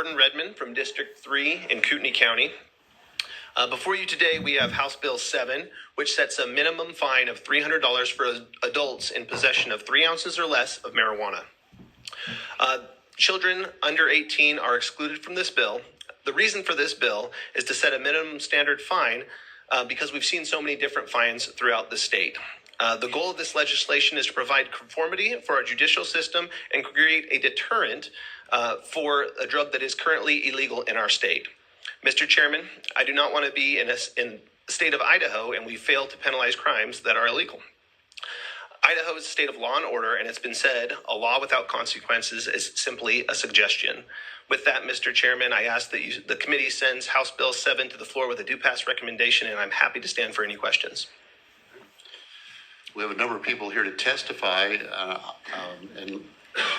Jordan Redmond from District 3 in Kootenai County. Before you today, we have House Bill 7, which sets a minimum fine of $300 for adults in possession of 3 ounces or less of marijuana. Children under 18 are excluded from this bill. The reason for this bill is to set a minimum standard fine because we've seen so many different fines throughout the state. The goal of this legislation is to provide conformity for our judicial system and create a deterrent for a drug that is currently illegal in our state. Mr. Chairman, I do not want to be in the state of Idaho and we fail to penalize crimes that are illegal. Idaho is a state of law and order, and it's been said a law without consequences is simply a suggestion. With that, Mr. Chairman, I ask that the committee sends House Bill 7 to the floor with a do-pass recommendation, and I'm happy to stand for any questions. We have a number of people here to testify, and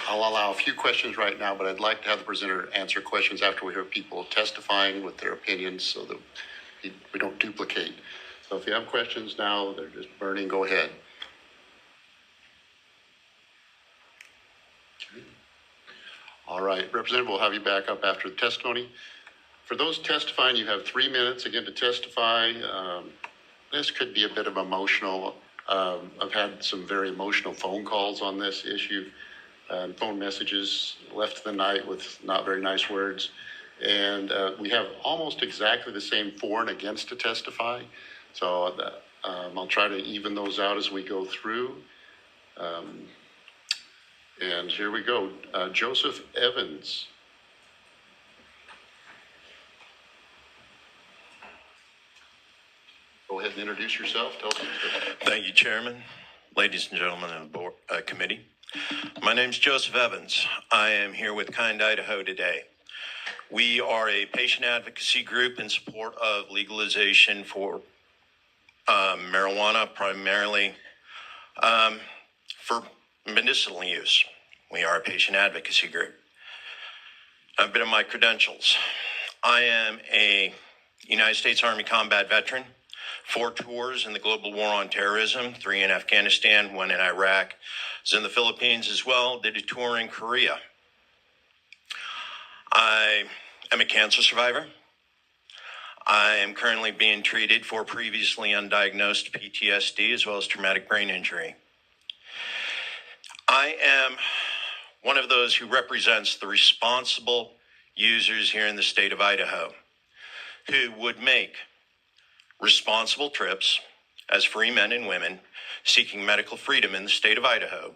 I'll allow a few questions right now, but I'd like to have the presenter answer questions after we hear people testifying with their opinions so that we don't duplicate. So if you have questions now, they're just burning, go ahead. All right, Representative, we'll have you back up after the testimony. For those testifying, you have 3 minutes again to testify. This could be a bit of emotional. I've had some very emotional phone calls on this issue, phone messages left of the night with not very nice words. And we have almost exactly the same for and against to testify. So I'll try to even those out as we go through. And here we go. Joseph Evans. Go ahead and introduce yourself. Tell us. Thank you, Chairman, ladies and gentlemen of the board, committee. My name is Joseph Evans. I am here with Kind Idaho today. We are a patient advocacy group in support of legalization for marijuana, primarily for medicinal use. We are a patient advocacy group. A bit of my credentials. I am a United States Army combat veteran, 4 tours in the global war on terrorism, 3 in Afghanistan, 1 in Iraq, was in the Philippines as well, did a tour in Korea. I am a cancer survivor. I am currently being treated for previously undiagnosed PTSD as well as traumatic brain injury. I am one of those who represents the responsible users here in the state of Idaho who would make responsible trips as free men and women seeking medical freedom in the state of Idaho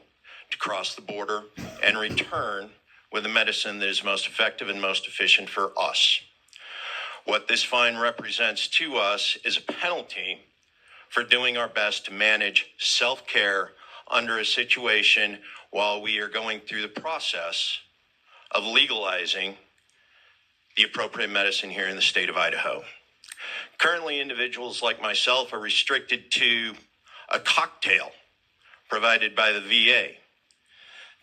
to cross the border and return with a medicine that is most effective and most efficient for us. What this fine represents to us is a penalty for doing our best to manage self-care under a situation while we are going through the process of legalizing the appropriate medicine here in the state of Idaho. Currently, individuals like myself are restricted to a cocktail provided by the VA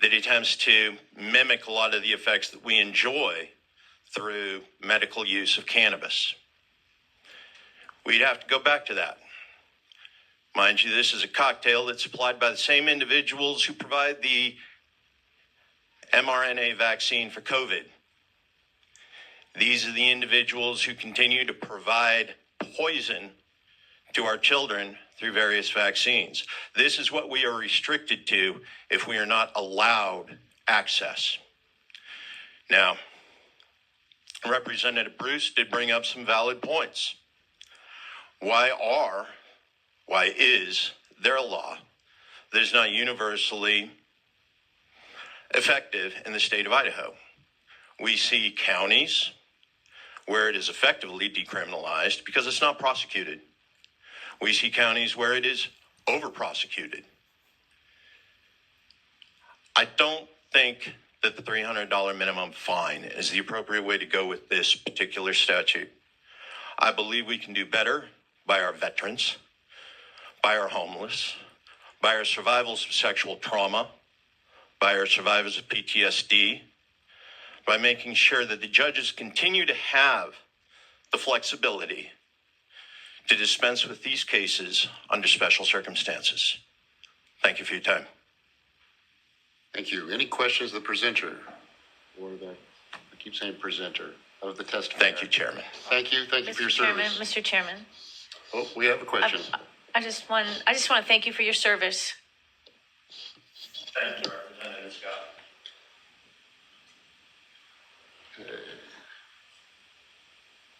that attempts to mimic a lot of the effects that we enjoy through medical use of cannabis. We'd have to go back to that. Mind you, this is a cocktail that's supplied by the same individuals who provide the mRNA vaccine for COVID. These are the individuals who continue to provide poison to our children through various vaccines. This is what we are restricted to if we are not allowed access. Now, Representative Bruce did bring up some valid points. Why is there a law that is not universally effective in the state of Idaho? We see counties where it is effectively decriminalized because it's not prosecuted. We see counties where it is over-prosecuted. I don't think that the $300 minimum fine is the appropriate way to go with this particular statute. I believe we can do better by our veterans, by our homeless, by our survivors of sexual trauma, by our survivors of PTSD, by making sure that the judges continue to have the flexibility to dispense with these cases under special circumstances. Thank you for your time. Thank you. Any questions of the presenter or the keep saying presenter of the testifier. Thank you, Chairman. Thank you for your service. Mr. Chairman, Oh, we have a question. I just want to thank you for your service. Thank you, Representative Scott.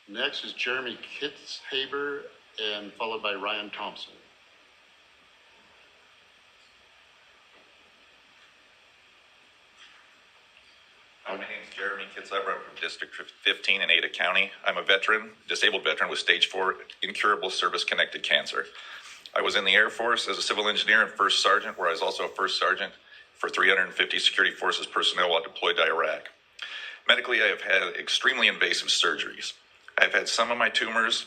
Next is Jeremy Kitzhaber, and followed by Ryan Thompson. My name is Jeremy Kitzhaber. I'm from District 15 in Ada County. I'm a veteran, disabled veteran with stage 4 incurable service-connected cancer. I was in the Air Force as a civil engineer and first sergeant, where I was also a first sergeant for 350 security forces personnel while deployed to Iraq. Medically, I have had extremely invasive surgeries. I've had some of my tumors,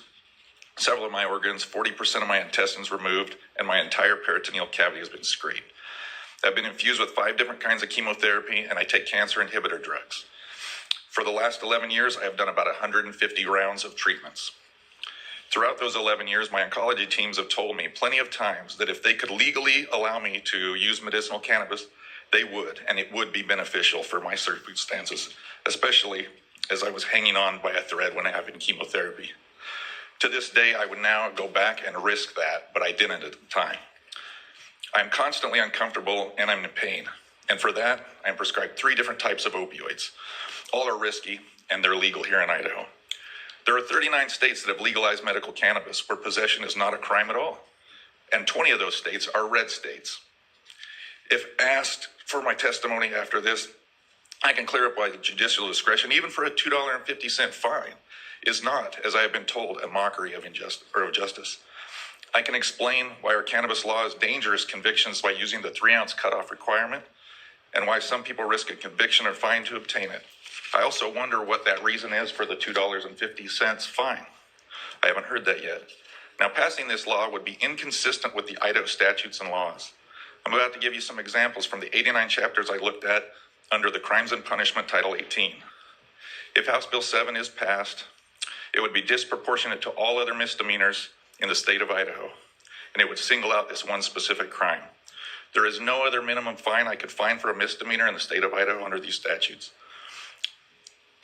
several of my organs, 40% of my intestines removed, and my entire peritoneal cavity has been scraped. I've been infused with 5 different kinds of chemotherapy, and I take cancer inhibitor drugs. For the last 11 years, I have done about 150 rounds of treatments. Throughout those 11 years, my oncology teams have told me plenty of times that if they could legally allow me to use medicinal cannabis, they would, and it would be beneficial for my circumstances, especially as I was hanging on by a thread when having chemotherapy. To this day, I would now go back and risk that, but I didn't at the time. I'm constantly uncomfortable and I'm in pain. And for that, I'm prescribed 3 different types of opioids. All are risky and they're legal here in Idaho. There are 39 states that have legalized medical cannabis where possession is not a crime at all. And 20 of those states are red states. If asked for my testimony after this, I can clear up why the judicial discretion, even for a $2.50 fine, is not, as I have been told, a mockery of justice. I can explain why our cannabis law is dangerous convictions by using the 3-ounce cutoff requirement, and why some people risk a conviction or fine to obtain it. I also wonder what that reason is for the $2.50 fine. I haven't heard that yet. Now, passing this law would be inconsistent with the Idaho statutes and laws. I'm about to give you some examples from the 89 chapters I looked at under the Crimes and Punishment Title 18. If House Bill 7 is passed, it would be disproportionate to all other misdemeanors in the state of Idaho, and it would single out this one specific crime. There is no other minimum fine I could find for a misdemeanor in the state of Idaho under these statutes.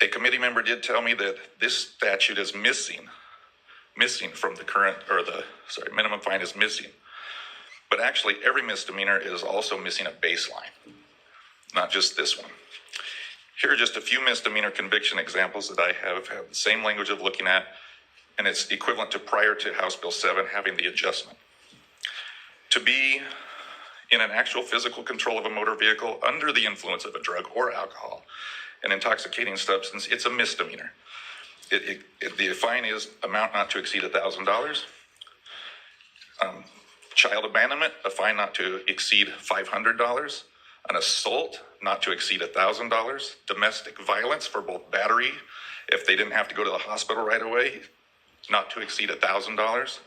A committee member did tell me that this statute is missing from the current, minimum fine is missing. But actually, every misdemeanor is also missing a baseline, not just this one. Here are just a few misdemeanor conviction examples that I have had the same language of looking at, and it's equivalent to prior to House Bill 7 having the adjustment. To be in an actual physical control of a motor vehicle under the influence of a drug or alcohol, an intoxicating substance, it's a misdemeanor. The fine is amount not to exceed $1,000. Child abandonment, a fine not to exceed $500. An assault, not to exceed $1,000. Domestic violence for both battery, if they didn't have to go to the hospital right away, not to exceed $1,000.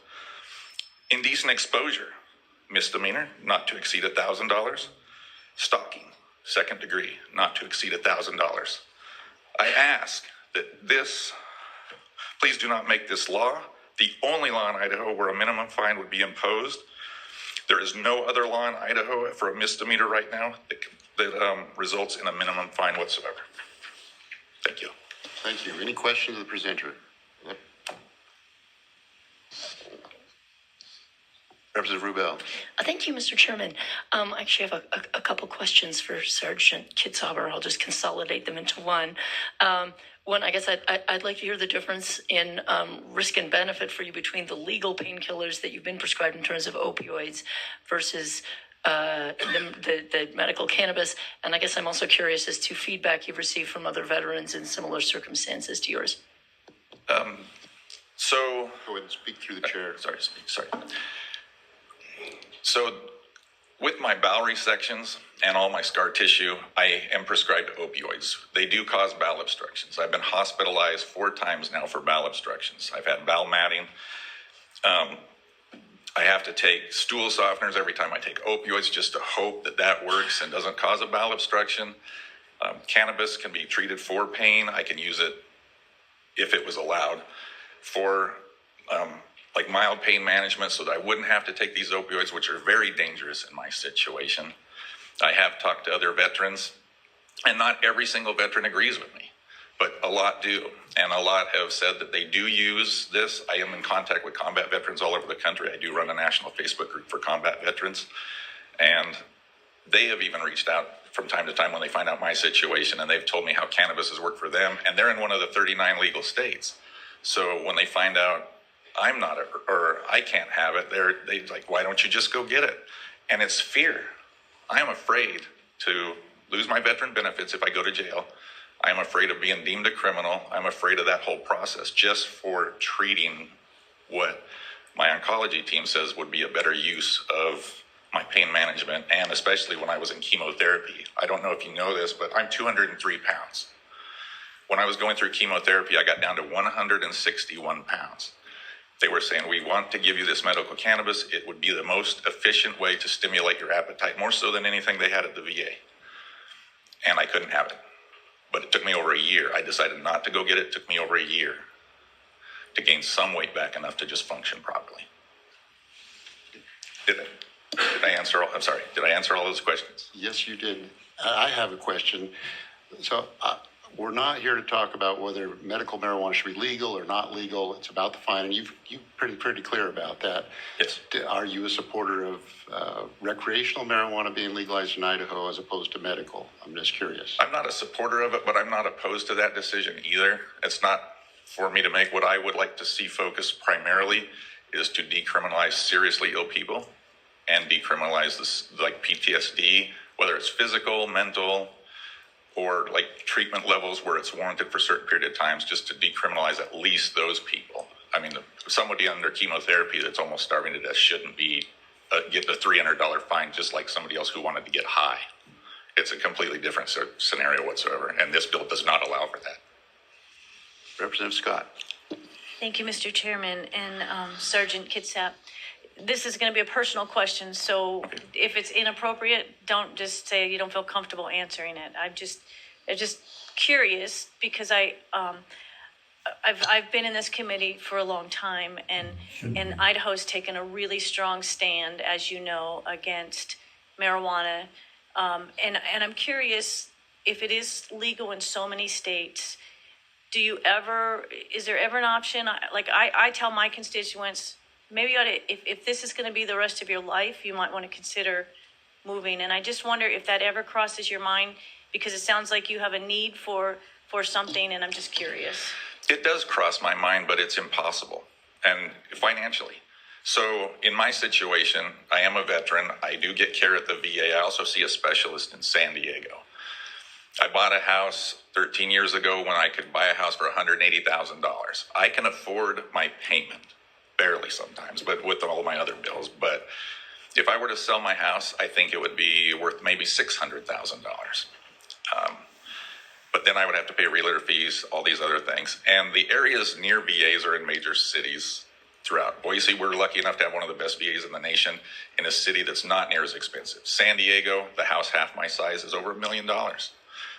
Indecent exposure, misdemeanor, not to exceed $1,000. Stalking, 2nd degree, not to exceed $1,000. I ask that please do not make this law the only law in Idaho where a minimum fine would be imposed. There is no other law in Idaho for a misdemeanor right now that results in a minimum fine whatsoever. Thank you. Thank you. Any questions of the presenter? Yep. Representative Rubel. Thank you, Mr. Chairman. I actually have a couple questions for Sergeant Kitzhaber. I'll just consolidate them into one. One, I guess I'd like to hear the difference in risk and benefit for you between the legal painkillers that you've been prescribed in terms of opioids versus the medical cannabis. And I guess I'm also curious as to feedback you've received from other veterans in similar circumstances to yours. Go ahead and speak through the chair. Sorry. So with my bowel resections and all my scar tissue, I am prescribed opioids. They do cause bowel obstructions. I've been hospitalized 4 times now for bowel obstructions. I've had bowel matting. I have to take stool softeners every time I take opioids just to hope that works and doesn't cause a bowel obstruction. Cannabis can be treated for pain. I can use it if it was allowed for like mild pain management so that I wouldn't have to take these opioids, which are very dangerous in my situation. I have talked to other veterans, and not every single veteran agrees with me. but a lot do. And a lot have said that they do use this. I am in contact with combat veterans all over the country. I do run a national Facebook group for combat veterans. And they have even reached out from time to time when they find out my situation, and they've told me how cannabis has worked for them. And they're in one of the 39 legal states. So when they find out I'm not, or I can't have it, they're like, why don't you just go get it? And it's fear. I am afraid to lose my veteran benefits if I go to jail. I'm afraid of being deemed a criminal. I'm afraid of that whole process just for treating what my oncology team says would be a better use of my pain management, and especially when I was in chemotherapy. I don't know if you know this, but I'm 203 pounds. When I was going through chemotherapy, I got down to 161 pounds. They were saying, we want to give you this medical cannabis. It would be the most efficient way to stimulate your appetite, more so than anything they had at the VA. And I couldn't have it. But it took me over a year. I decided not to go get it. It took me over a year to gain some weight back enough to just function properly. Did I answer all? I'm sorry. Did I answer all those questions? Yes, you did. I have a question. So we're not here to talk about whether medical marijuana should be legal or not legal. It's about the fine, and you've pretty clear about that. Yes. Are you a supporter of recreational marijuana being legalized in Idaho as opposed to medical? I'm just curious. I'm not a supporter of it, but I'm not opposed to that decision either. It's not for me to make. What I would like to see focus primarily is to decriminalize seriously ill people and decriminalize this, like PTSD, whether it's physical, mental, or like treatment levels where it's warranted for a certain period of times, just to decriminalize at least those people. I mean, somebody under chemotherapy that's almost starving to death shouldn't be get the $300 fine just like somebody else who wanted to get high. It's a completely different scenario whatsoever, and this bill does not allow for that. Representative Scott. Thank you, Mr. Chairman, and Sergeant Kitsap. This is going to be a personal question, so if it's inappropriate, don't just say you don't feel comfortable answering it. I'm just curious because I've been in this committee for a long time, and Idaho's taken a really strong stand, as you know, against marijuana. And I'm curious, if it is legal in so many states, is there ever an option? I tell my constituents, maybe you ought to, if this is going to be the rest of your life, you might want to consider moving. And I just wonder if that ever crosses your mind, because it sounds like you have a need for something, and I'm just curious. It does cross my mind, but it's impossible, and financially. So in my situation, I am a veteran. I do get care at the VA. I also see a specialist in San Diego. I bought a house 13 years ago when I could buy a house for $180,000. I can afford my payment, barely sometimes, but with all my other bills. But if I were to sell my house, I think it would be worth maybe $600,000. But then I would have to pay realtor fees, all these other things. And the areas near VAs are in major cities throughout. Boise, we're lucky enough to have one of the best VAs in the nation in a city that's not near as expensive. San Diego, the house half my size, is over $1 million.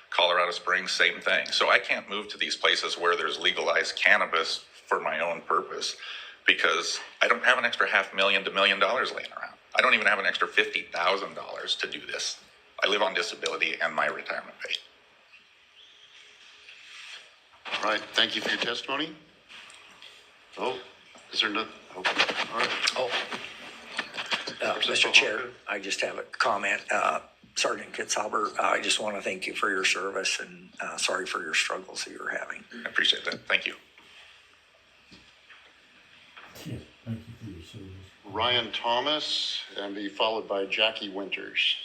Colorado Springs, same thing. So I can't move to these places where there's legalized cannabis for my own purpose, because I don't have an extra $500,000 to $1 million laying around. I don't even have an extra $50,000 to do this. I live on disability and my retirement pay. All right, thank you for your testimony. Oh, is there no? Okay. All right. Oh, Mr. Chair, I just have a comment. Sergeant Kitzhaber, I just want to thank you for your service, and sorry for your struggles that you're having. I appreciate that. Thank you. Yeah, thank you for your service. Ryan Thomas, and be followed by Jackie Winters.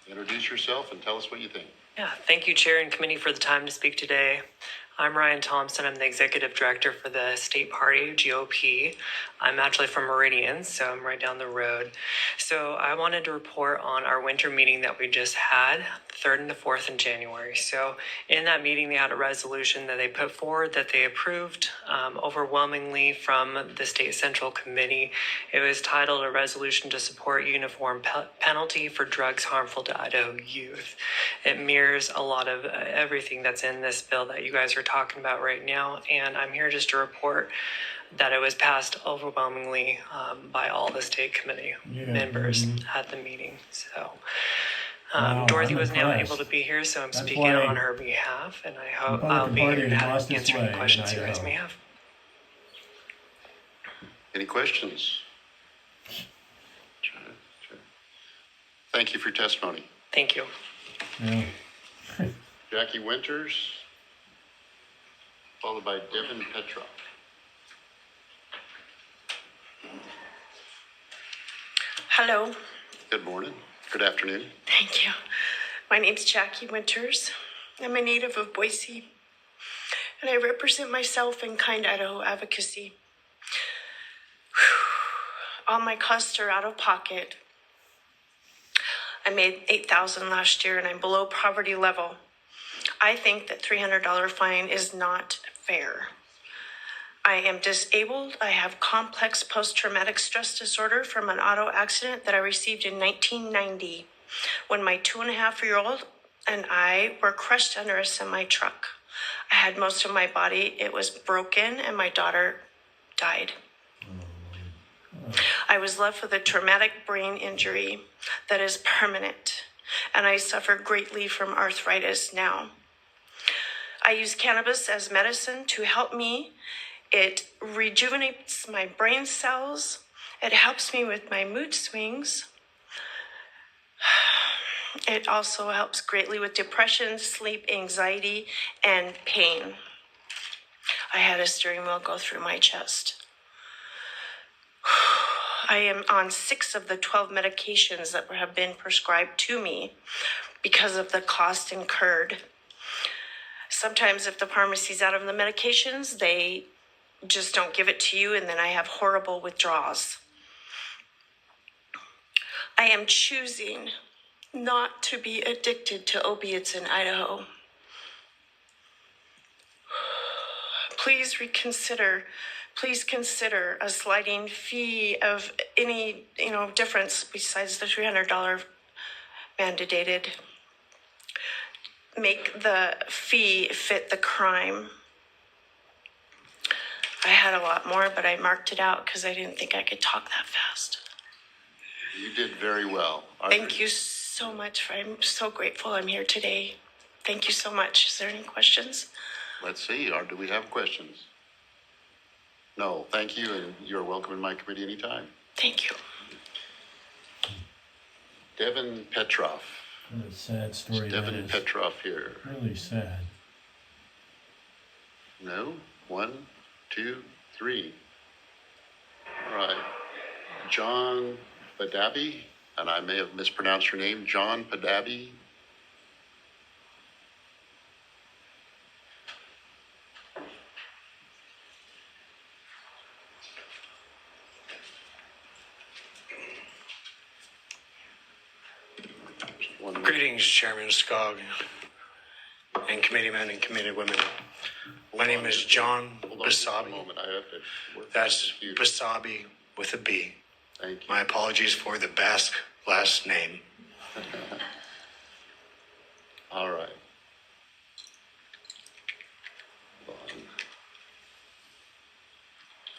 Introduce yourself and tell us what you think. Yeah, thank you, Chair and Committee, for the time to speak today. I'm Ryan Thompson. I'm the Executive Director for the State Party, GOP. I'm actually from Meridian, so I'm right down the road. So I wanted to report on our winter meeting that we just had, the 3rd and the 4th in January. So in that meeting, they had a resolution that they put forward that they approved overwhelmingly from the State Central Committee. It was titled "A Resolution to Support Uniform Penalty for Drugs Harmful to Idaho Youth." It mirrors a lot of everything that's in this bill that you guys are talking about right now, and I'm here just to report that it was passed overwhelmingly by all the state committee members at the meeting. So Wow, Dorothy I'm was now impressed. able to be here, so I'm That's speaking why on her behalf, and I hope Republican I'll be Party here to has lost its answer way any in questions you guys Idaho. may have. Any questions? Thank you for your testimony. Thank you. Yeah. Jackie Winters, followed by Devin Petroff. Hello, Good morning. Good afternoon. thank you. My name's Jackie Winters. I'm a native of Boise, and I represent myself in Kind Idaho Advocacy. All my costs are out of pocket. I made $8,000 last year, and I'm below poverty level. I think that $300 fine is not fair. I am disabled. I have complex post-traumatic stress disorder from an auto accident that I received in 1990 when my 2.5-year-old and I were crushed under a semi-truck. I had most of my body. It was broken, and my daughter died. I was left with a traumatic brain injury that is permanent, and I suffer greatly from arthritis now. I use cannabis as medicine to help me. It rejuvenates my brain cells. It helps me with my mood swings. It also helps greatly with depression, sleep, anxiety, and pain. I had a steering wheel go through my chest. I am on 6 of the 12 medications that have been prescribed to me because of the cost incurred. Sometimes if the pharmacy's out of the medications, they just don't give it to you, and then I have horrible withdrawals. I am choosing not to be addicted to opiates in Idaho. Please consider a sliding fee of any, difference besides the $300 mandated. Make the fee fit the crime. I had a lot more, but I marked it out because I didn't think I could talk that fast. You did very well. Thank you so much. I'm so grateful I'm here today. Thank you so much. Is there any questions? Let's see, or do we have questions? No, thank you, and you're welcome in my committee anytime. Thank you. Devin Petroff. What a sad story that Devin is. Petroff here. Really sad. No? 1, 2, 3. All right. John Padabi, and I may have mispronounced your name. John Padabi. Greetings, Chairman Skog, and committeemen and committeewomen. My name is John Hold on just a Basabi. moment. I have to work That's this computer. Basabi with a B. Thank you. My apologies for the Basque last name. All right. Hold on.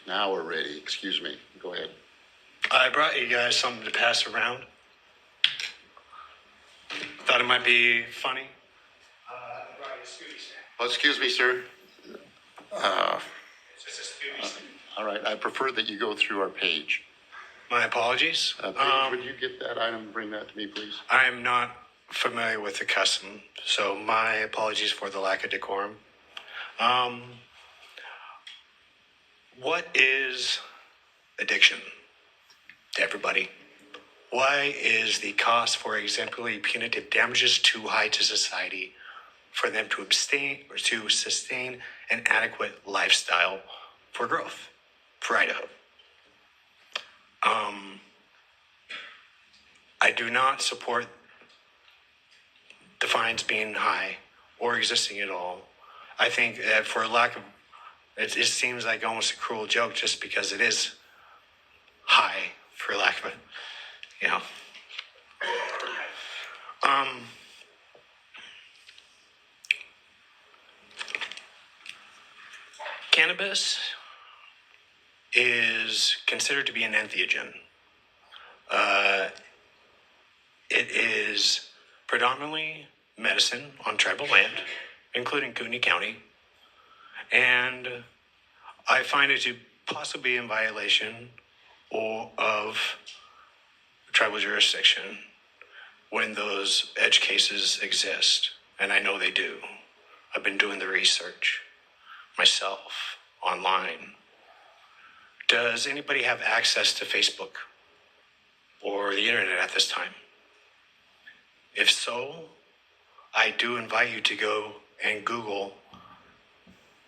Now we're ready. Excuse me. Go ahead. I brought you guys something to pass around. Thought it might be funny. I brought you a Scooby snack. Oh, excuse me, sir. It's just a Scooby snack. All right. I prefer that you go through our page. My apologies. Paige, would you get that item and bring that to me, please? I'm not familiar with the custom, so my apologies for the lack of decorum. What is addiction to everybody? Why is the cost for exemplary punitive damages too high to society for them to abstain or to sustain an adequate lifestyle for growth for Idaho? I do not support the fines being high or existing at all. I think that for lack of, it seems like almost a cruel joke just because it is high for lack of a, cannabis is considered to be an entheogen. It is predominantly medicine on tribal land, including Kootenai County, and I find it to possibly be in violation of tribal jurisdiction when those edge cases exist, and I know they do. I've been doing the research myself online. Does anybody have access to Facebook or the internet at this time? If so, I do invite you to go and Google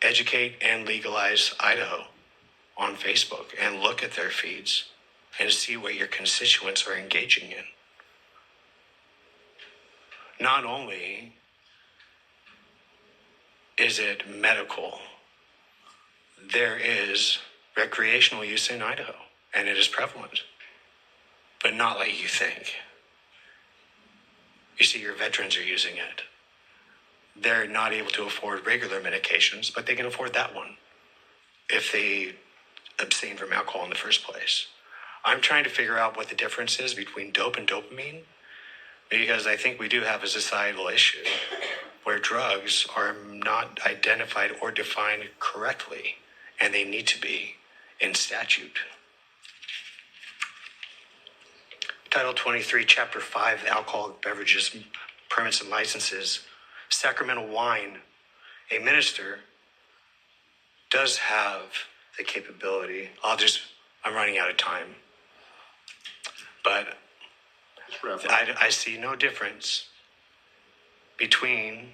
Educate and Legalize Idaho on Facebook and look at their feeds and see what your constituents are engaging in. Not only is it medical, there is recreational use in Idaho, and it is prevalent, but not like you think. You see, your veterans are using it. They're not able to afford regular medications, but they can afford that one if they abstain from alcohol in the first place. I'm trying to figure out what the difference is between dope and dopamine, because I think we do have a societal issue where drugs are not identified or defined correctly, and they need to be in statute. Title 23, Chapter 5, the Alcoholic Beverages, Permits and Licenses, Sacramental Wine, a minister does have the capability. I'm running out of time. But I see no difference between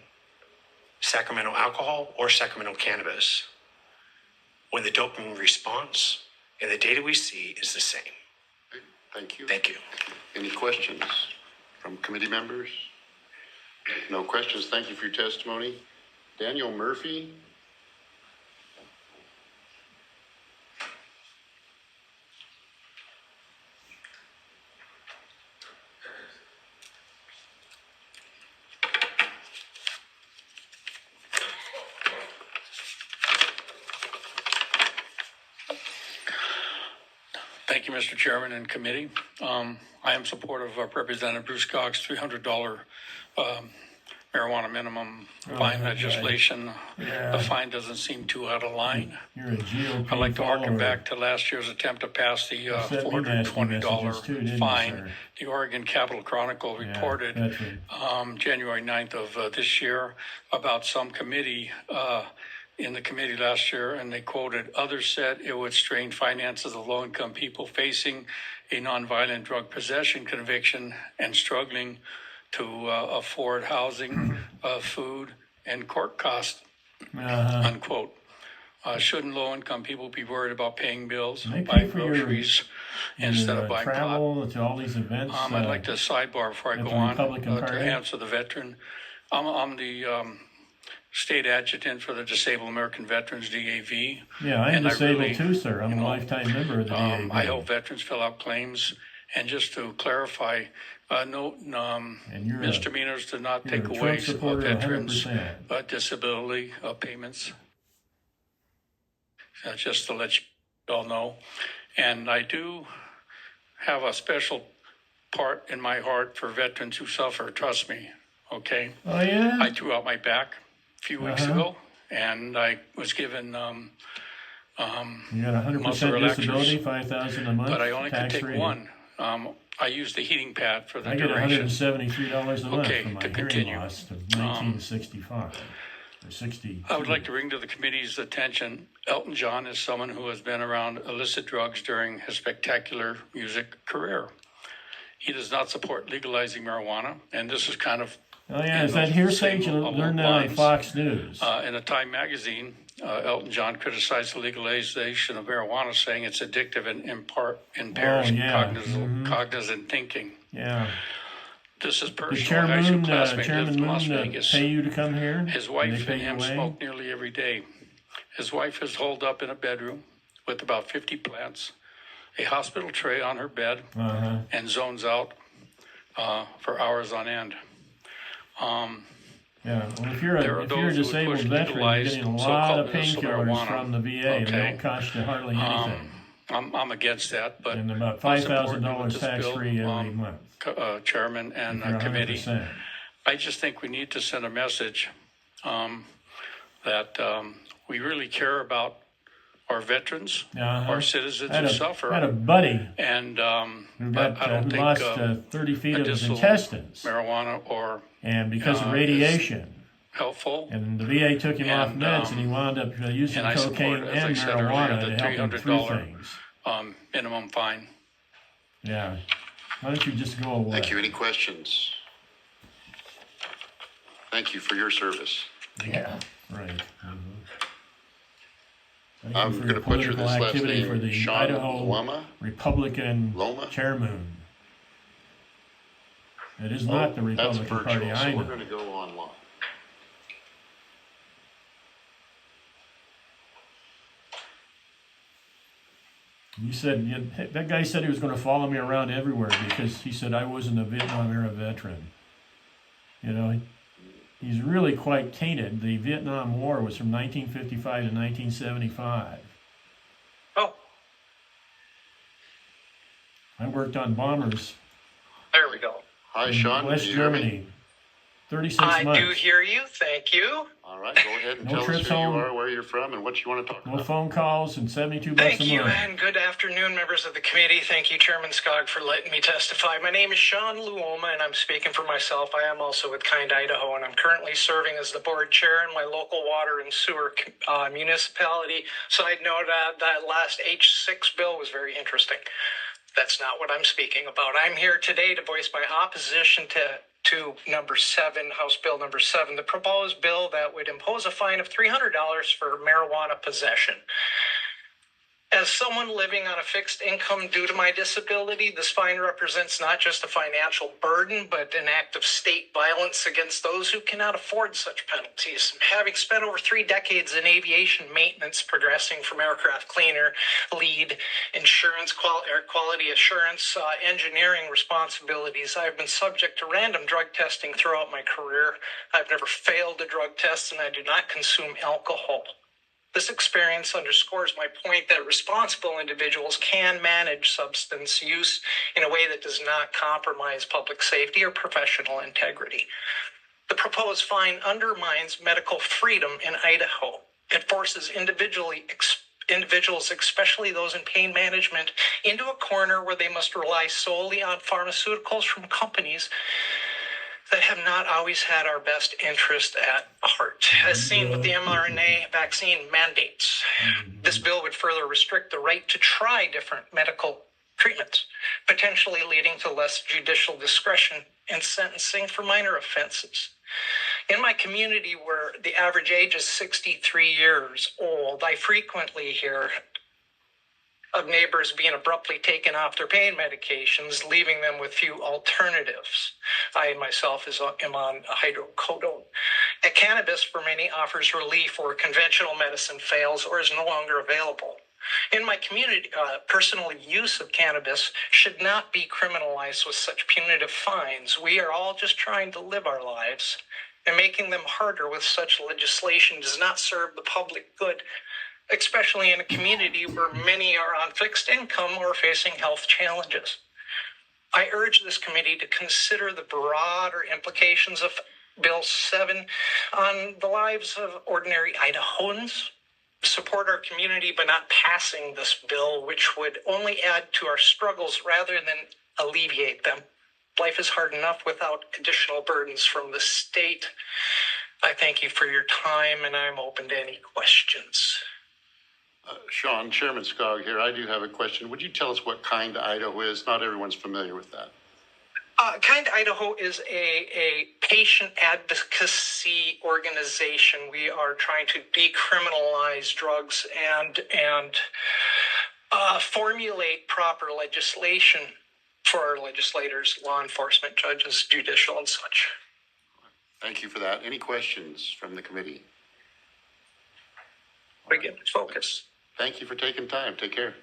Sacramento alcohol or Sacramento cannabis when the dopamine response and the data we see is the same. Thank you. Thank you. Any questions from committee members? No questions. Thank you for your testimony. Daniel Murphy. Thank you, Mr. Chairman and committee. I am supportive of Representative Bruce Cogg's $300 marijuana minimum fine legislation. Yeah. The fine doesn't seem too out of line. You're a GOP I'd like to harken follower. back to last year's attempt to pass the sent me nasty messages too, didn't $420 you, fine. sir? The Oregon Capitol Chronicle reported that's right. January 9th of this year about some committee in the committee last year, and they quoted, others said it would strain finances of low-income people facing a nonviolent drug possession conviction and struggling to afford housing, food, and court costs, unquote. Shouldn't low-income people be worried about paying bills, They pay buying for your- groceries, instead of buying pot? travel to all these events. I'd like to sidebar before I at go the on Republican to Party. answer the veteran. I'm the state adjutant for the Disabled American Veterans, DAV. Yeah, I'm and I disabled really, too, sir. I'm you a know, lifetime member of the DAV. I help veterans fill out claims. And just to clarify, misdemeanors do not you're take a Trump away supporter, veterans' 100%. disability payments. Just to let you all know. And I do have a special part in my heart for veterans who suffer, trust me, okay? Oh, yeah? I threw out my back a few weeks ago, and I was given You got 100% muscle relaxers, disability, $5,000 a month, but I only could tax take free. one. I used the heating pad for the I get duration. $173 a month Okay, for my to hearing continue. loss of 1965 or 60. I would like to bring to the committee's attention, Elton John is someone who has been around illicit drugs during his spectacular music career. He does not support legalizing marijuana, and this is kind of Oh, yeah, in is that the hearsay? same You learned that on lines. Fox News. In a Time magazine, Elton John criticized the legalization of marijuana, saying it's addictive and impairs cognizant thinking. Yeah. This is Did personal. Chair High school Moon, classmate Chairman lived in Las Moon Vegas. pay you to come here? His Did wife they pay and you him away? smoke nearly every day. His wife is holed up in a bedroom with about 50 plants, a hospital tray on her bed, and zones out for hours on end. Yeah, well, if you're There are a those who would disabled push veteran, you're legalized getting a lot so-called of medicinal painkillers marijuana. from the VA. They Okay. don't cost you hardly anything. I'm against that, but. And about I'll support $5,000 this bill, tax-free every month. Chairman and If you're committee. 100%. I just think we need to send a message that we really care about our veterans, Uh-huh. our citizens I had who a- suffer. I had a buddy And who but I don't who think lost 30 feet of his medicinal intestines, marijuana or and because of is radiation. helpful. And the VA took him off And, meds, and he wound up using and I support, cocaine as I and said earlier, marijuana the to help him through $300 things. Minimum fine. Yeah. Why don't you just go away? Thank you. Any questions? Thank you for your service. Yeah, right. Mhm. Thank I'm you for gonna your butcher political this last activity name, for the Sean Idaho Loma? Republican Loma? chairman. It is not the That's Republican Party, virtual, I so we're know. going to go online. You said, that guy said he was gonna follow me around everywhere because he said I wasn't a Vietnam era veteran. You know, he's really quite tainted. The Vietnam War was from 1955 to 1975. Oh, I worked on bombers there we go. Hi, in Sean. West do you hear me? Germany. 36 I months. do hear you. Thank you. All right, go ahead and No tell us trips who home. you are, where you're from, and what you want to talk No about. phone calls and 72 bucks Thank a you, month. and good afternoon, members of the committee. Thank you, Chairman Skog, for letting me testify. My name is Sean Luoma, and I'm speaking for myself. I am also with Kind Idaho, and I'm currently serving as the board chair in my local water and sewer municipality. Side note, that last H6 bill was very interesting. That's not what I'm speaking about. I'm here today to voice my opposition to number 7, House Bill number 7, the proposed bill that would impose a fine of $300 for marijuana possession. As someone living on a fixed income due to my disability, this fine represents not just a financial burden, but an act of state violence against those who cannot afford such penalties. Having spent over 3 decades in aviation maintenance, progressing from aircraft cleaner, lead, insurance, quality assurance, engineering responsibilities, I've been subject to random drug testing throughout my career. I've never failed a drug test, and I do not consume alcohol. This experience underscores my point that responsible individuals can manage substance use in a way that does not compromise public safety or professional integrity. The proposed fine undermines medical freedom in Idaho. It forces individuals, especially those in pain management, into a corner where they must rely solely on pharmaceuticals from companies that have not always had our best interest at heart, as seen with the mRNA vaccine mandates. This bill would further restrict the right to try different medical treatments, potentially leading to less judicial discretion in sentencing for minor offenses. In my community, where the average age is 63 years old, I frequently hear of neighbors being abruptly taken off their pain medications, leaving them with few alternatives. I myself am on hydrocodone. Cannabis for many offers relief where conventional medicine fails or is no longer available. In my community, personal use of cannabis should not be criminalized with such punitive fines. We are all just trying to live our lives, and making them harder with such legislation does not serve the public good, especially in a community where many are on fixed income or facing health challenges. I urge this committee to consider the broader implications of Bill 7 on the lives of ordinary Idahoans, support our community by not passing this bill, which would only add to our struggles rather than alleviate them. Life is hard enough without additional burdens from the state. I thank you for your time, and I'm open to any questions. Sean, Chairman Skog here. I do have a question. Would you tell us what Kind Idaho is? Not everyone's familiar with that. Kind Idaho is a patient advocacy organization. We are trying to decriminalize drugs and formulate proper legislation for our legislators, law enforcement, judges, judicial, and such. Thank you for that. Any questions from the committee? Begin focus. Thank you for taking time. Take care.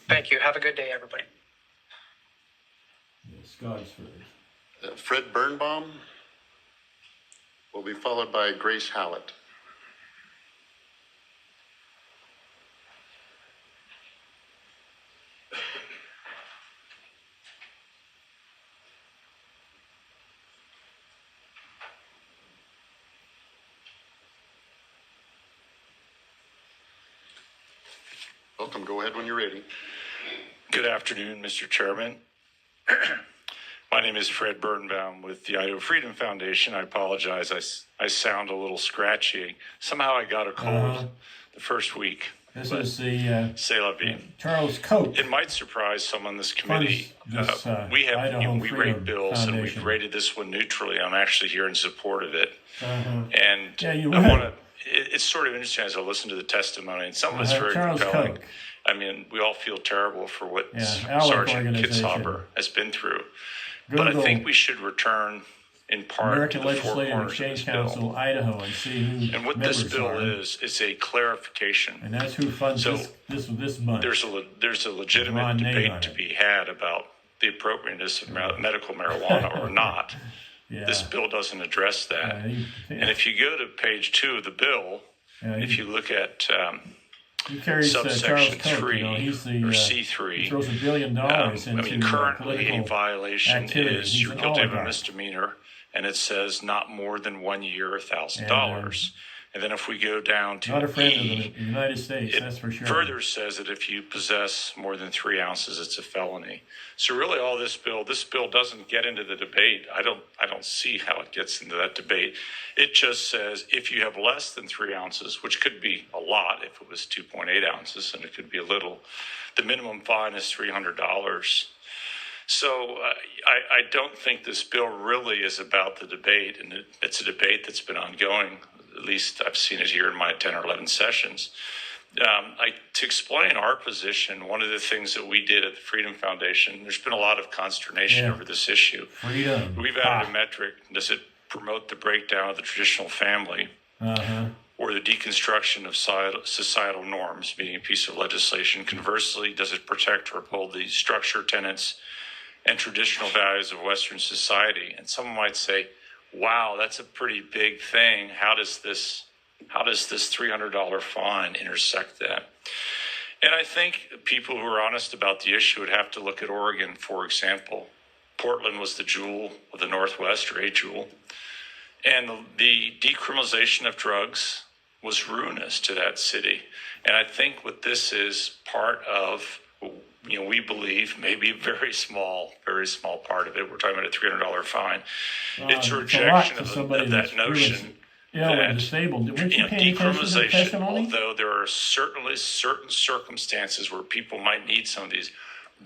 Thank you. Have a good day, everybody. Scott's first. Fred Birnbaum will be followed by Grace Hallett. Welcome. Go ahead when you're ready. Good afternoon, Mr. Chairman. My name is Fred Birnbaum with the Idaho Freedom Foundation. I apologize. I sound a little scratchy. Somehow I got a cold the first week. This is the C'est la vie. Charles Koch. It might surprise some on this committee. This, we have Idaho we Freedom rate bills, and Foundation. we've rated this one neutrally. I'm actually here in support of it. And Yeah, you I would. want to. It's sort of interesting as I listen to the testimony, and some of it's very Charles compelling. Koch. I mean, we all feel terrible for what ALEC Sergeant organization. Kitzhaber has been through. But I Google think we should return in part American to the four Legislative corners of Exchange this bill. Council, Idaho, and see who And what members this bill are. is, it's a clarification. And that's who funds So, this bunch. There's a legitimate Ron Nagin debate on to it. be had about the appropriateness of medical marijuana or not. Yeah. This bill doesn't address that. Yeah, And if you go to page 2 of the bill, if you look at he carries Charles subsection Koch, 3 you know, he's the, or he C3, throws $1 billion into currently a political violation activity. is He's you're an guilty of a oligarch. misdemeanor, and it says not more than 1 year, $1,000. And then if we go down to Not a friend E, of the United States, it that's for sure. further says that if you possess more than 3 ounces, it's a felony. So really, all this bill doesn't get into the debate. I don't see how it gets into that debate. It just says if you have less than 3 ounces, which could be a lot if it was 2.8 ounces, and it could be a little, the minimum fine is $300. So I don't think this bill really is about the debate, and it's a debate that's been ongoing. At least I've seen it here in my 10 or 11 sessions. To explain our position, one of the things that we did at the Freedom Foundation, there's been a lot of consternation over this issue. Freedom. We've added a metric. Does it promote the breakdown of the traditional family or the deconstruction of societal norms, meaning a piece of legislation? Conversely, does it protect or uphold the structure, tenets, and traditional values of Western society? And someone might say, wow, that's a pretty big thing. How does this $300 fine intersect that? And I think people who are honest about the issue would have to look at Oregon, for example. Portland was the jewel of the Northwest, or a jewel. And the decriminalization of drugs was ruinous to that city. And I think what this is part of, we believe maybe a very small part of it. We're talking about a $300 fine. It's a rejection of that notion. And disabled. Weren't you paying attention to the testimony? Although there are certainly certain circumstances where people might need some of these,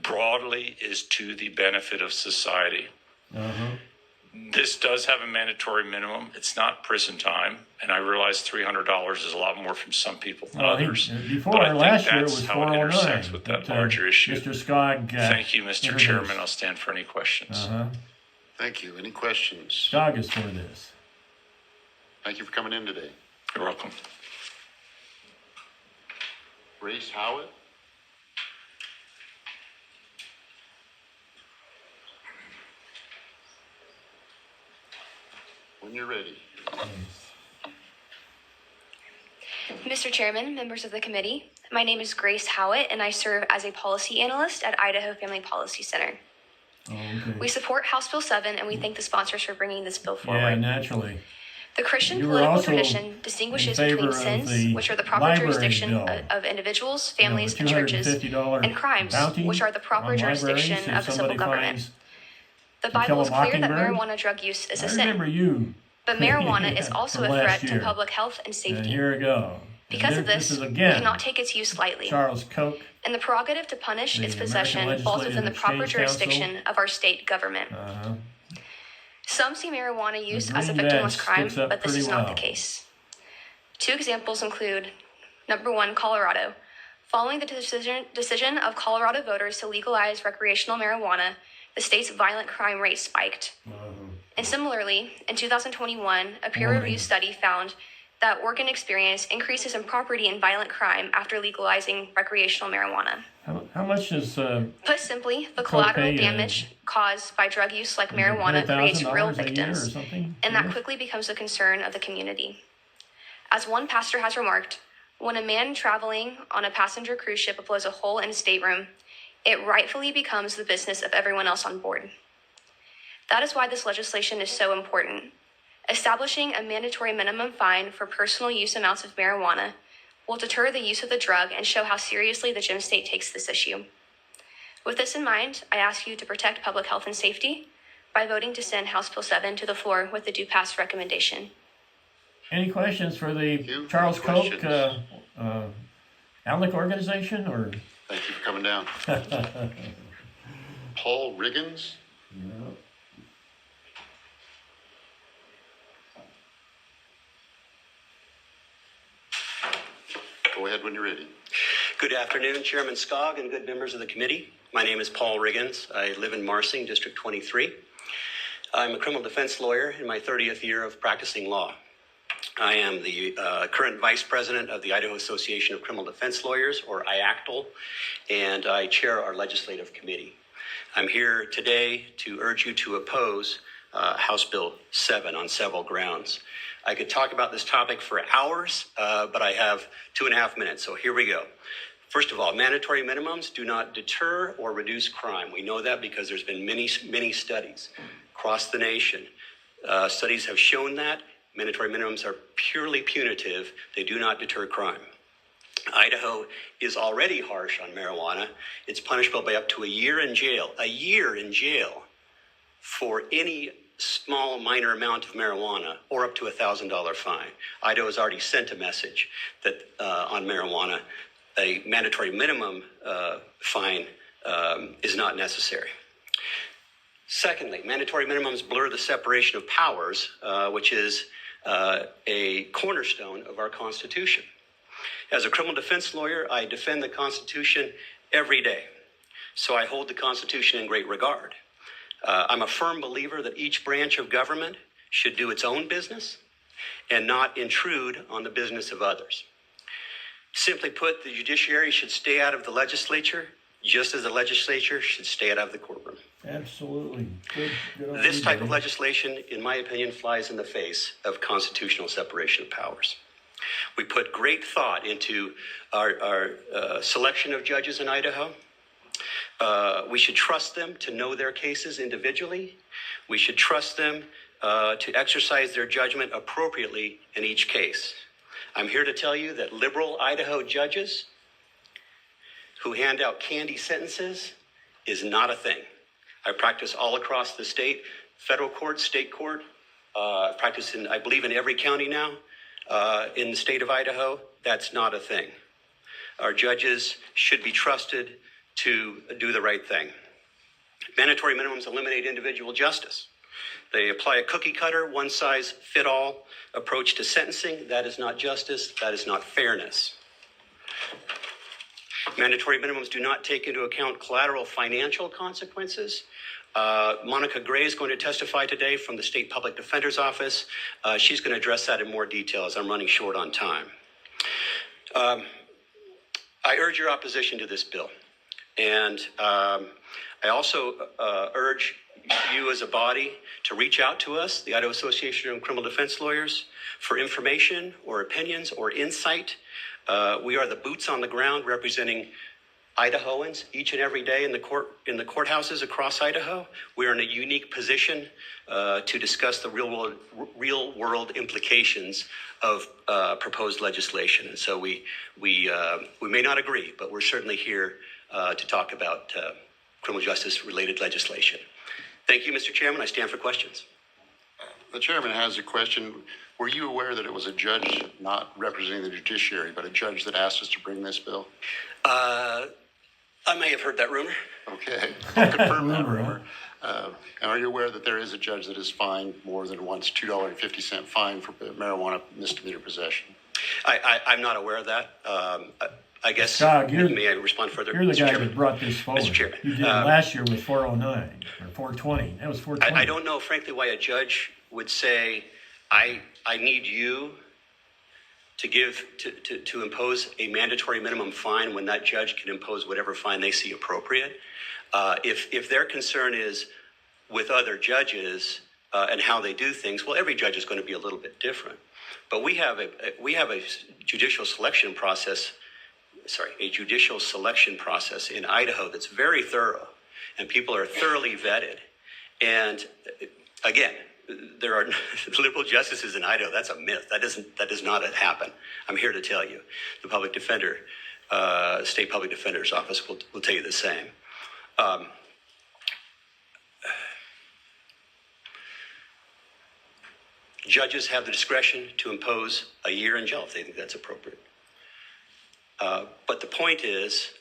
broadly is to the benefit of society. This does have a mandatory minimum. It's not prison time, and I realize $300 is a lot more from some people than others. Before but I last think year it that's was how it intersects $409. with that larger issue. Mr. Skog. Thank you, Mr. Chairman. I'll stand for any questions. Thank you. Any questions? Skog is for this. Thank you for coming in today. You're welcome. Grace Howitt? When you're ready. Mr. Chairman, members of the committee, my name is Grace Howitt, and I serve as a policy analyst at Idaho Family Policy Center. We support House Bill 7, and we thank the sponsors for bringing this bill forward. Yeah, naturally. The Christian You were political also tradition distinguishes in favor between of sins, the which are the proper library jurisdiction bill. of individuals, families, and churches, $250 and crimes, bounty which are the proper on jurisdiction libraries if of the civil somebody government. finds The To Kill Bible a is clear that Mockingbird? marijuana drug use is a I sin. remember you. But marijuana is also from a threat last to year. public health and And safety. here we go. Because of this, is we again cannot take its use lightly. Charles Koch. And the prerogative to punish The its American possession falls within the Legislative proper Exchange Council. jurisdiction of our state government. Some see marijuana use as a green victimless vest crime, sticks up but this pretty is not well. the case. Two examples include, number one, Colorado. Following the decision of Colorado voters to legalize recreational marijuana, the state's violent crime rate spiked. And similarly, in 2021, a peer-reviewed study found that Oregon experienced increases in property and violent crime after legalizing recreational marijuana. How much is Put simply, the collateral Copay, damage caused by drug use like marijuana creates real $100,000 a year or victims, something? and that quickly becomes a concern of the community. As one pastor has remarked, when a man traveling on a passenger cruise ship blows a hole in his stateroom, it rightfully becomes the business of everyone else on board. That is why this legislation is so important. Establishing a mandatory minimum fine for personal use amounts of marijuana will deter the use of the drug and show how seriously the Gem State takes this issue. With this in mind, I ask you to protect public health and safety by voting to send House Bill 7 to the floor with the do pass recommendation. Any questions for the Charles Koch ALEC organization? Or Thank you for coming down. Paul Riggins? Go ahead when you're ready. Good afternoon, Chairman Skog and good members of the committee. My name is Paul Riggins. I live in Marsing, District 23. I'm a criminal defense lawyer in my 30th year of practicing law. I am the current vice president of the Idaho Association of Criminal Defense Lawyers, or IACTL, and I chair our legislative committee. I'm here today to urge you to oppose House Bill 7 on several grounds. I could talk about this topic for hours, but I have 2.5 minutes, so here we go. First of all, mandatory minimums do not deter or reduce crime. We know that because there's been many studies across the nation. Studies have shown that mandatory minimums are purely punitive. They do not deter crime. Idaho is already harsh on marijuana. It's punishable by up to a year in jail for any small minor amount of marijuana, or up to $1,000 fine. Idaho has already sent a message that on marijuana, a mandatory minimum fine is not necessary. Secondly, mandatory minimums blur the separation of powers, which is a cornerstone of our Constitution. As a criminal defense lawyer, I defend the Constitution every day, so I hold the Constitution in great regard. I'm a firm believer that each branch of government should do its own business and not intrude on the business of others. Simply put, the judiciary should stay out of the legislature, just as the legislature should stay out of the courtroom. Absolutely. Good on This you, type buddy. of legislation, in my opinion, flies in the face of constitutional separation of powers. We put great thought into our selection of judges in Idaho. We should trust them to know their cases individually. We should trust them to exercise their judgment appropriately in each case. I'm here to tell you that liberal Idaho judges who hand out candy sentences is not a thing. I practice all across the state, federal court, state court. I practice in, I believe, in every county now in the state of Idaho. That's not a thing. Our judges should be trusted to do the right thing. Mandatory minimums eliminate individual justice. They apply a cookie cutter, one size fit all approach to sentencing. That is not justice. That is not fairness. Mandatory minimums do not take into account collateral financial consequences. Monica Gray is going to testify today from the State Public Defender's Office. She's going to address that in more detail as I'm running short on time. I urge your opposition to this bill. And I also urge you as a body to reach out to us, the Idaho Association of Criminal Defense Lawyers, for information or opinions or insight. We are the boots on the ground representing Idahoans each and every day in the courthouses across Idaho. We are in a unique position to discuss the real world implications of proposed legislation. And so we may not agree, but we're certainly here to talk about criminal justice related legislation. Thank you, Mr. Chairman. I stand for questions. The chairman has a question. Were you aware that it was a judge not representing the judiciary, but a judge that asked us to bring this bill? I may have heard that rumor. Okay, I'll confirm that rumor. And are you aware that there is a judge that is fined more than once, $2.50 fine for marijuana misdemeanor possession? I'm not aware of that. I guess, Scott, may I respond further? You're the Mr. guy Chairman? that brought this forward. Mr. Chairman, You did it last year with 409 or 420. That was 420. I don't know, frankly, why a judge would say, I need you to impose a mandatory minimum fine when that judge can impose whatever fine they see appropriate. If their concern is with other judges and how they do things, well, every judge is going to be a little bit different. But we have a judicial selection process in Idaho that's very thorough, and people are thoroughly vetted. And again, there are liberal justices in Idaho. That's a myth. That does not happen. I'm here to tell you. The public defender, state public defender's office will tell you the same. Judges have the discretion to impose a year in jail if they think that's appropriate. But the point is,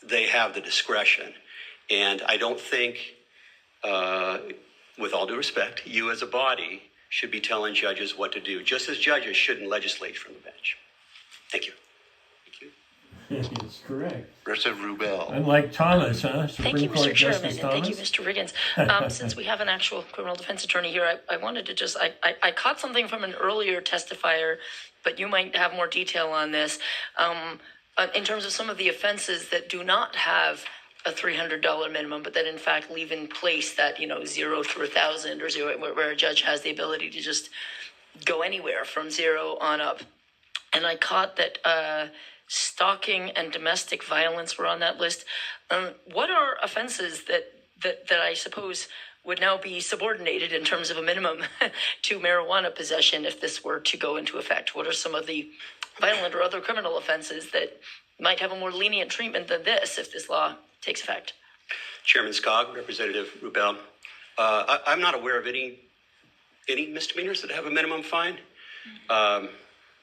they have the discretion. And I don't think, with all due respect, you as a body should be telling judges what to do, just as judges shouldn't legislate from the bench. Thank you. It's correct. Representative Rubel. Unlike Thomas, huh? Thank you, Supreme Court Mr. Chairman, Justice and thank you, Thomas? Mr. Riggins. Since we have an actual criminal defense attorney here, I wanted to just, I caught something from an earlier testifier, but you might have more detail on this. In terms of some of the offenses that do not have a $300 minimum, but that in fact leave in place that, 0 to 1,000 or 0, where a judge has the ability to just go anywhere from 0 on up. And I caught that stalking and domestic violence were on that list. What are offenses that I suppose would now be subordinated in terms of a minimum to marijuana possession if this were to go into effect? What are some of the violent or other criminal offenses that might have a more lenient treatment than this if this law takes effect? Chairman Skog, Representative Rubel, I'm not aware of any misdemeanors that have a minimum fine.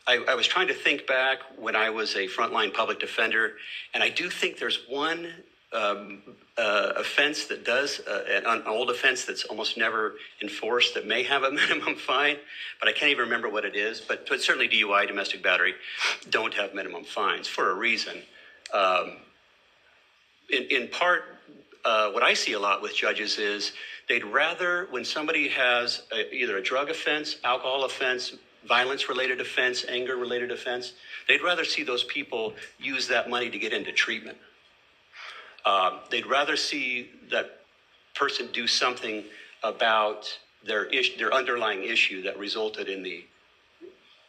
I was trying to think back when I was a frontline public defender, and I do think there's one offense that does, an old offense that's almost never enforced that may have a minimum fine, but I can't even remember what it is. But certainly DUI, domestic battery, don't have minimum fines for a reason. In part, what I see a lot with judges is they'd rather, when somebody has either a drug offense, alcohol offense, violence-related offense, anger-related offense, they'd rather see those people use that money to get into treatment. They'd rather see that person do something about their underlying issue that resulted in the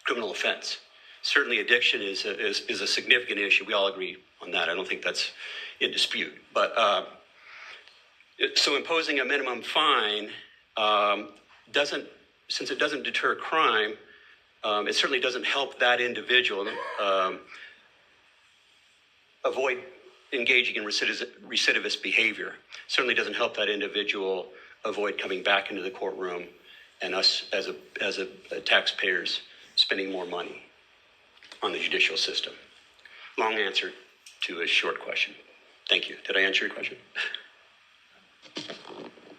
criminal offense. Certainly addiction is a significant issue. We all agree on that. I don't think that's in dispute. But so imposing a minimum fine since it doesn't deter crime, it certainly doesn't help that individual avoid engaging in recidivist behavior. Certainly doesn't help that individual avoid coming back into the courtroom and us as a taxpayers spending more money on the judicial system. Long answer to a short question. Thank you. Did I answer your question?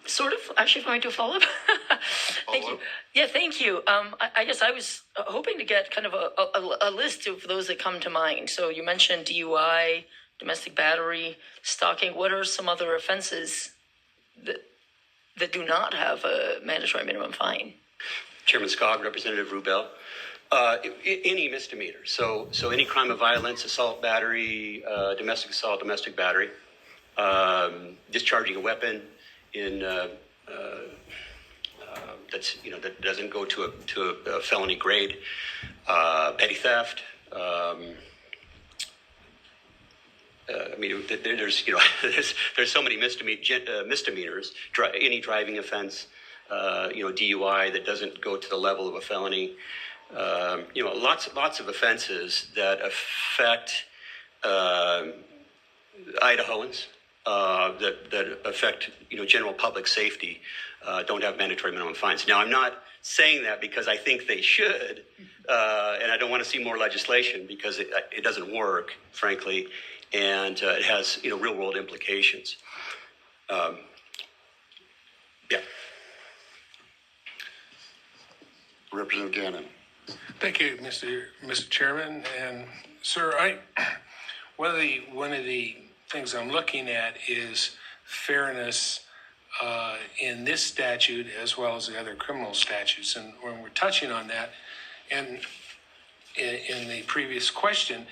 Sort of. Actually, if I might do a follow-up. Thank you. Yeah, thank you. I guess I was hoping to get kind of a list of those that come to mind. So you mentioned DUI, domestic battery, stalking. What are some other offenses that do not have a mandatory minimum fine? Chairman Skog, Representative Rubel. Any misdemeanor. So any crime of violence, assault, battery, domestic assault, domestic battery, discharging a weapon in that doesn't go to a felony grade, petty theft. There's so many misdemeanors. Any driving offense, DUI that doesn't go to the level of a felony. Lots of offenses that affect Idahoans, that affect general public safety, don't have mandatory minimum fines. Now, I'm not saying that because I think they should, and I don't want to see more legislation because it doesn't work, frankly, and it has real world implications. Yeah. Representative Gannon. Thank you, Mr. Chairman. And sir, one of the things I'm looking at is fairness in this statute as well as the other criminal statutes. And when we're touching on that, and in the previous question,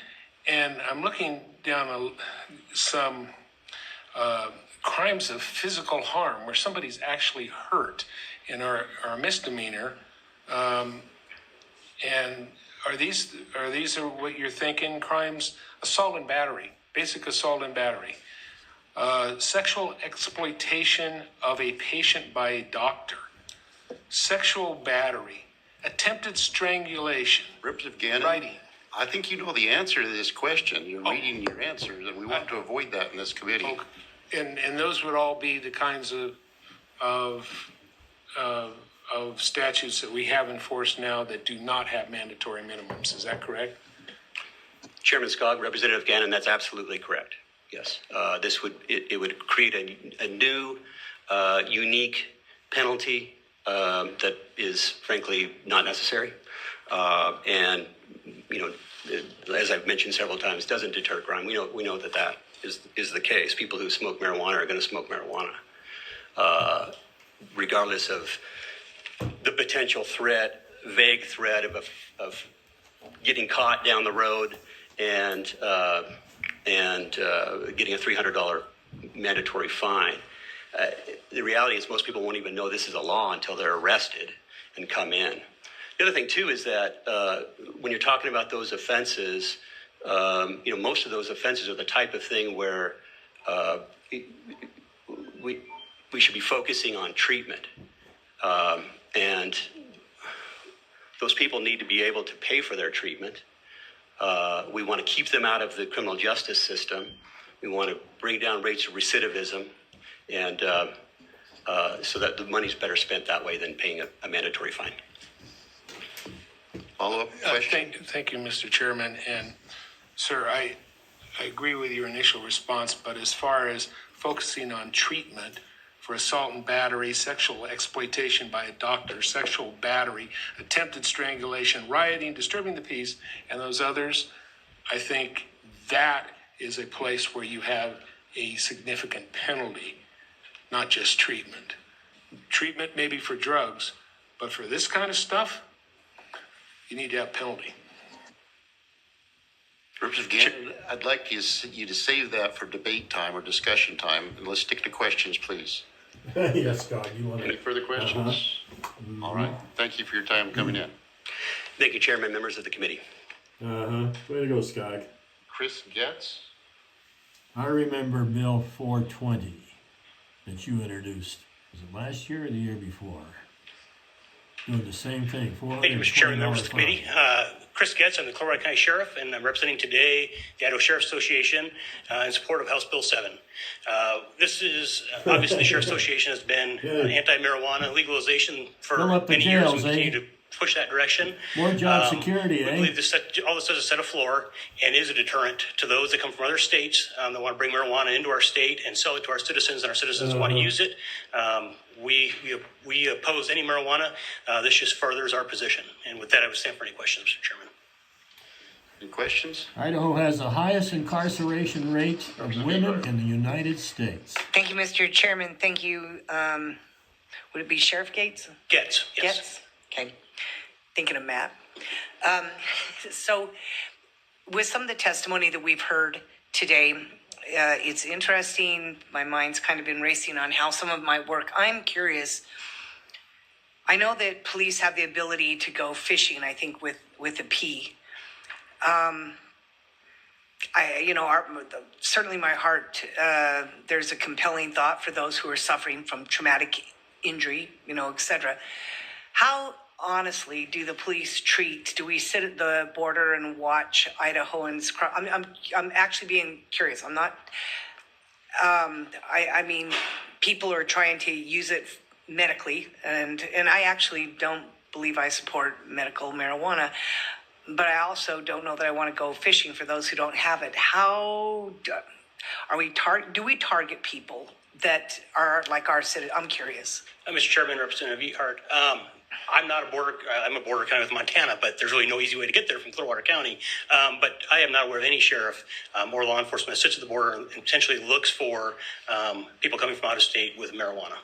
and I'm looking down some crimes of physical harm where somebody's actually hurt in our misdemeanor. And are these what you're thinking? Crimes, assault and battery, basic assault and battery, sexual exploitation of a patient by a doctor. sexual battery, attempted strangulation. Representative Gannon, Writing. I think you know the answer to this question. You're reading your answers, and we want to avoid that in this committee. And those would all be the kinds of statutes that we have enforced now that do not have mandatory minimums. Is that correct? Chairman Skog, Representative Gannon, that's absolutely correct. Yes, it would create a new, unique penalty that is frankly not necessary, and as I've mentioned several times, doesn't deter crime. We know that is the case. People who smoke marijuana are going to smoke marijuana, regardless of the potential threat, vague threat of getting caught down the road and getting a $300 mandatory fine. The reality is most people won't even know this is a law until they're arrested and come in. The other thing, too, is that when you're talking about those offenses, most of those offenses are the type of thing where we should be focusing on treatment. And those people need to be able to pay for their treatment. We want to keep them out of the criminal justice system. We want to bring down rates of recidivism, and so that the money's better spent that way than paying a mandatory fine. Follow-up question? Thank you, Mr. Chairman. And, sir, I agree with your initial response, but as far as focusing on treatment for assault and battery, sexual exploitation by a doctor, sexual battery, attempted strangulation, rioting, disturbing the peace, and those others, I think that is a place where you have a significant penalty, not just treatment. Treatment maybe for drugs, but for this kind of stuff, you need to have penalty. Representative Gannon, I'd like you to save that for debate time or discussion time, and let's stick to questions, please. Yes, Scott, you want Any further questions? All right. Thank you for your time coming in. Thank you, Chairman, members of the committee. Way to go, Scott. Chris Getz? I remember Bill 420 that you introduced. Was it last year or the year before? Doing the same thing. Thank you, Mr. Chairman, members of the committee. Chris Getz, I'm the Colorado County Sheriff, and I'm representing today the Idaho Sheriff's Association in support of House Bill 7. This is, obviously, the Sheriff's Association has been anti-marijuana legalization for many years. We continue to push that direction. More job security, we believe all this does is set a floor and is a deterrent to those that come from other states that want to bring marijuana into our state and sell it to our citizens, and our citizens want to use it. We oppose any marijuana. This just furthers our position. And with that, I would stand for any questions, Mr. Chairman. Any questions? Idaho has the highest incarceration rate of women in the United States. Thank you, Mr. Chairman. Thank you. Would it be Sheriff Gates? Getz, yes. Getz? Okay. Thinking of Matt. So with some of the testimony that we've heard today, it's interesting. My mind's kind of been racing on how some of my work. I'm curious. I know that police have the ability to go fishing, I think, with a P. Certainly my heart, there's a compelling thought for those who are suffering from traumatic injury, et cetera. How honestly do the police treat? Do we sit at the border and watch Idahoans? I'm actually being curious. I'm not. I mean, people are trying to use it medically, and I actually don't believe I support medical marijuana. But I also don't know that I want to go fishing for those who don't have it. How do we target people that are like our citizens? I'm curious. Mr. Chairman, Representative Ehart, I'm not a border. I'm a border county with Montana, but there's really no easy way to get there from Clearwater County. But I am not aware of any sheriff or law enforcement that sits at the border and potentially looks for people coming from out of state with marijuana.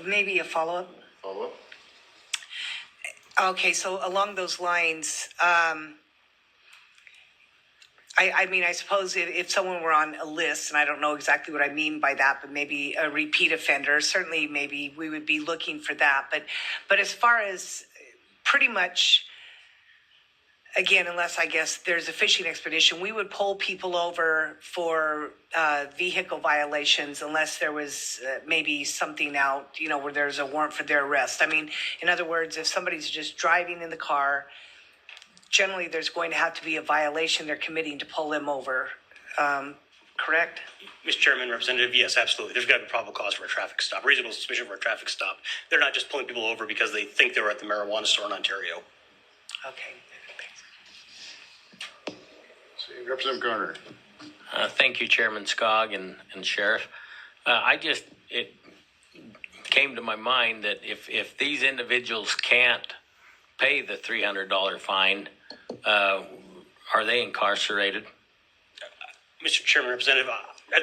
Maybe a follow-up? Follow-up? Okay, so along those lines, I suppose if someone were on a list, and I don't know exactly what I mean by that, but maybe a repeat offender, certainly maybe we would be looking for that. But as far as pretty much again, unless I guess there's a fishing expedition, we would pull people over for vehicle violations unless there was maybe something out, where there's a warrant for their arrest. I mean, in other words, if somebody's just driving in the car, generally there's going to have to be a violation they're committing to pull them over. Correct? Mr. Chairman, Representative, yes, absolutely. There's got to be probable cause for a traffic stop, reasonable suspicion for a traffic stop. They're not just pulling people over because they think they were at the marijuana store in Ontario. Okay. Representative Garner. Thank you, Chairman Skog and Sheriff. It came to my mind that if these individuals can't pay the $300 fine, are they incarcerated? Mr. Chairman, Representative,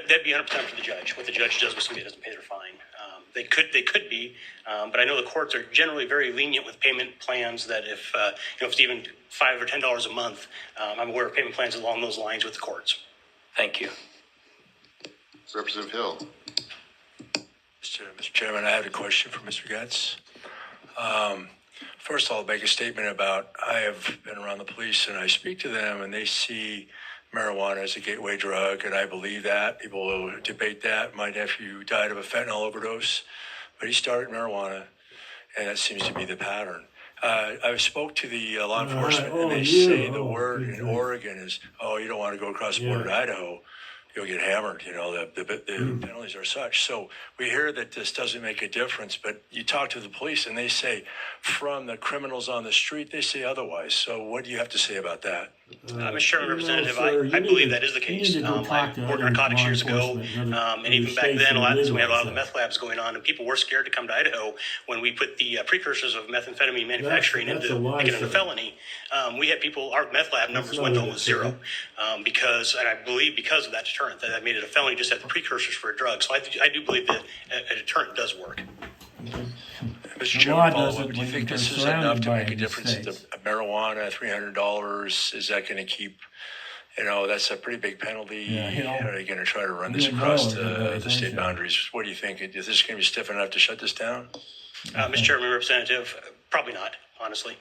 that'd be 100% for the judge. What the judge does with somebody that doesn't pay their fine, they could be, but I know the courts are generally very lenient with payment plans. That if it's even $5 or $10 a month, I'm aware of payment plans along those lines with the courts. Thank you, Representative Hill. Mr. Chairman, I have a question for Mr. Getz. First, I'll make a statement about I have been around the police and I speak to them and they see marijuana as a gateway drug, and I believe that. People will debate that. My nephew died of a fentanyl overdose, but he started marijuana, and that seems to be the pattern. I spoke to the law enforcement, and they say the word in Oregon is, you don't want to go across the border to Idaho. You'll get hammered. The penalties are such. So we hear that this doesn't make a difference, but you talk to the police and they say from the criminals on the street, they say otherwise. So what do you have to say about that? Mr. Chairman, Representative, I believe that is the case. I worked narcotics years ago, and even back then, we had a lot of the meth labs going on, and people were scared to come to Idaho when we put the precursors of methamphetamine manufacturing into making it a felony. We had people, our meth lab numbers went to almost zero and I believe because of that deterrent, that made it a felony just at the precursors for a drug. So I do believe that a deterrent does work. Mr. Chairman, follow-up. Do you think this is enough to make a difference? The marijuana, $300, is that going to keep, that's a pretty big penalty. Are they going to try to run this across the state boundaries? What do you think? Is this going to be stiff enough to shut this down? Mr. Chairman, Representative, probably not, honestly.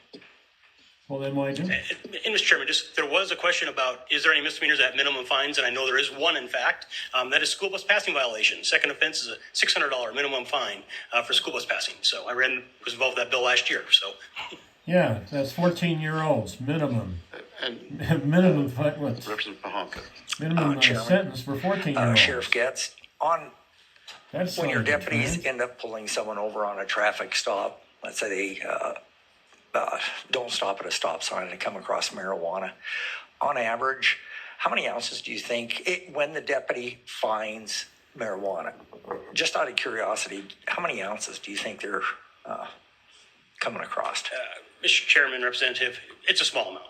Well, then why do? And Mr. Chairman, there was a question about, is there any misdemeanors at minimum fines? And I know there is one, in fact. That is school bus passing violation. Second offense is a $600 minimum fine for school bus passing. So I was involved with that bill last year. So. Yeah, that's 14-year-olds minimum. And minimum what? Representative Pahanka. Minimum sentence for 14-year-olds. Sheriff Getz, when your deputies end up pulling someone over on a traffic stop, let's say they don't stop at a stop sign and come across marijuana, on average, how many ounces do you think, when the deputy finds marijuana, just out of curiosity, how many ounces do you think they're coming across? Mr. Chairman, Representative, it's a small amount,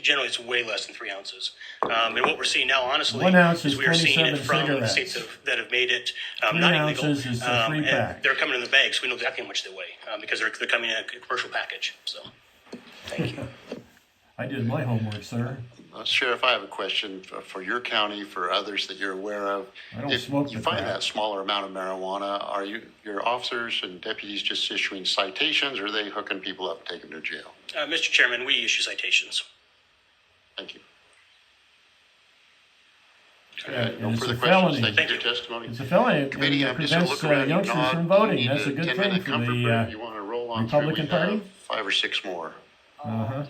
generally it's way less than 3 ounces. And what we're seeing now, honestly, 1 ounce is we are seeing it 27 from cigarettes. states that have made it 3 not ounces illegal. is a 3-pack. And they're coming in the bags. We know exactly how much they weigh because they're coming in a commercial package. So, thank you. I did my homework, sir. Sheriff, I have a question for your county, for others that you're aware of. I don't If smoke you the find crack. that smaller amount of marijuana, are your officers and deputies just issuing citations, or are they hooking people up and taking them to jail? Mr. Chairman, we issue citations. Thank you. Yeah, No it's further a questions. felony. Thank you for your testimony. It's a felony. Committee, It I'm just going to prevents look around and youngsters nod. from You voting. need That's a good 10-minute thing for comfort the break. You want to roll on Republican through? We Party? have 5 or 6 more. Uh-huh.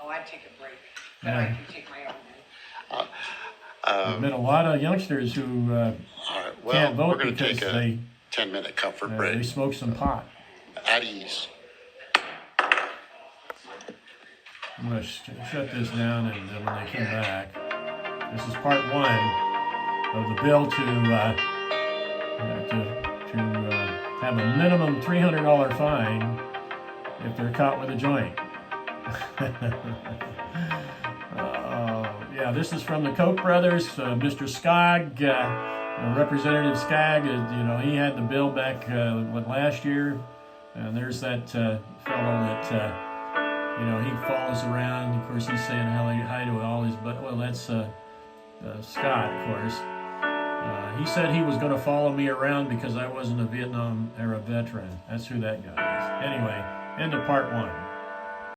Oh, I'd take a break, but Yeah. I can take my own. There's been a lot of youngsters who all right, well, can't vote we're going to because take a they 10-minute comfort they break. smoke some pot. At ease. I'm going to shut this down, and then when they come back, this is part 1 of the bill to have a minimum $300 fine if they're caught with a joint. Yeah, this is from the Koch brothers. Mr. Skog, Representative Skog, he had the bill back last year, and there's that fellow that he follows around. Of course, he's saying hi to all his, but well, that's Scott, of course. He said he was going to follow me around because I wasn't a Vietnam era veteran. That's who that guy is. Anyway, end of part 1.